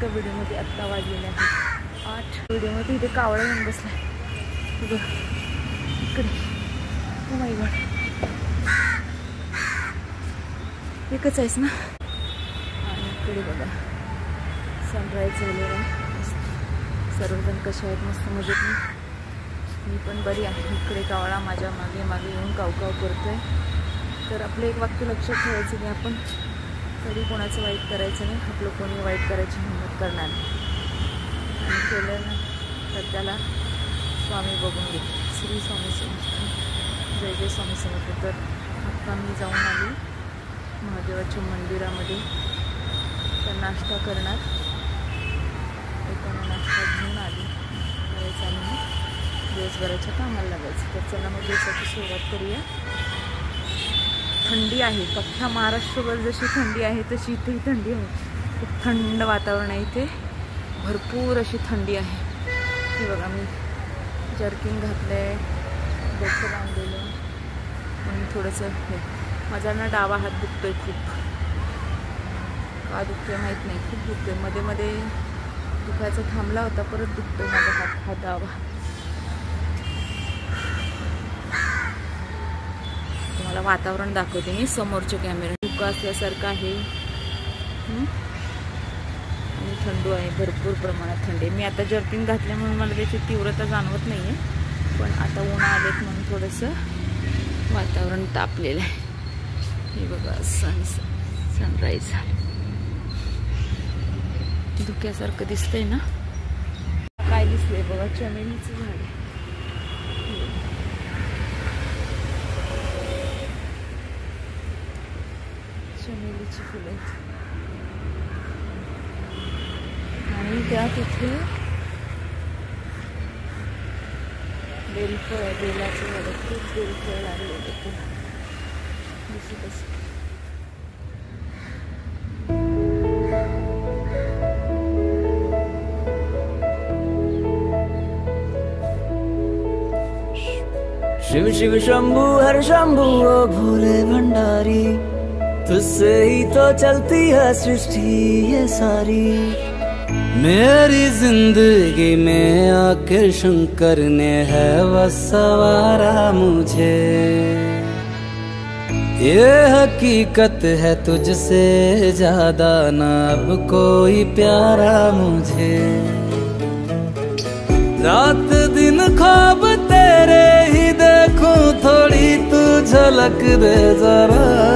एका व्हिडिओमध्ये आत्ता वाजलेले आहेत 8. व्हिडिओमध्ये इथे कावळा येऊन बसलाय इकडे. ओ माय गॉड, एकच आहेस ना. आणि इकडे बघा सनराईज झालेला आहे. सर्वजण कसे आहेत? मस्त मजेत. मी पण बरी आहे. इकडे कावळा माझ्या मागे मागे येऊन कावकाव करतोय. तर आपलं एक वाक्य लक्षात ठेवायचं की आपण कधी कोणाचं वाईट करायचं नाही. आपलं कोणी वाईट करायची हिंमत करणार नाही. आणि केलं ना तर त्याला स्वामी बघून घे. श्री स्वामी समर्थ. जय जय स्वामी समर्थ. तर आता मी जाऊन आली महादेवाच्या मंदिरामध्ये. तर नाश्ता करणार. एकाने नाश्ता घेऊन आली करायचा आणि मग दिवसभराच्या कामाला लागायचं. तर चला मग दिवसाची सुरुवात करूया. थंडी आहे. अख्ख्या महाराष्ट्रभर जशी थंडी आहे तशी इथेही थंडी आहे. खूप थंड वातावरण आहे इथे. भरपूर अशी थंडी आहे. हे बघा मी जर्किन घातलं आहे, डोकं बांधलेलं म्हणून थोडंसं हे. माझा ना डावा हात दुखतोय खूप. का दुखतोय माहीत नाही, खूप दुखतोय. मध्ये मध्ये दुखायचा थांबला होता, परत दुखतोय माझा हा डावा. तुम्हाला वातावरण दाखवते मी समोरच्या कॅमेरा. धुकं असल्यासारखं आहे आणि थंड आहे. भरपूर प्रमाणात थंडी आहे. मी आता जर्किन घातल्यामुळे मला त्याची तीव्रता जाणवत नाही आहे. पण आता ऊन आलेत म्हणून थोडंसं वातावरण तापलेलं आहे. हे बघा सनराईज धुक्यासारखं दिसतंय ना. काय दिसतंय बघा, चमेलीचं झाड आहे. चमेलीची फुलं आहेत आणि त्या तिथे बेलफळ आहे. बेलाचं झाड, खूप बेलफळ लागले तिथे दिसत असं. शिव शिव शंभू हर शंभू ओ भोले भंडारी, तुझसे ही तो चलती है सृष्टि ये सारी। मेरी जिंदगी में आखिर शंकर ने है बस सवारा मुझे। ये हकीकत है तुझसे ज्यादा ना अब कोई प्यारा मुझे। रात दिन ख्वाब तेरे ही देखूं, थोड़ी तू झलक दे जरा।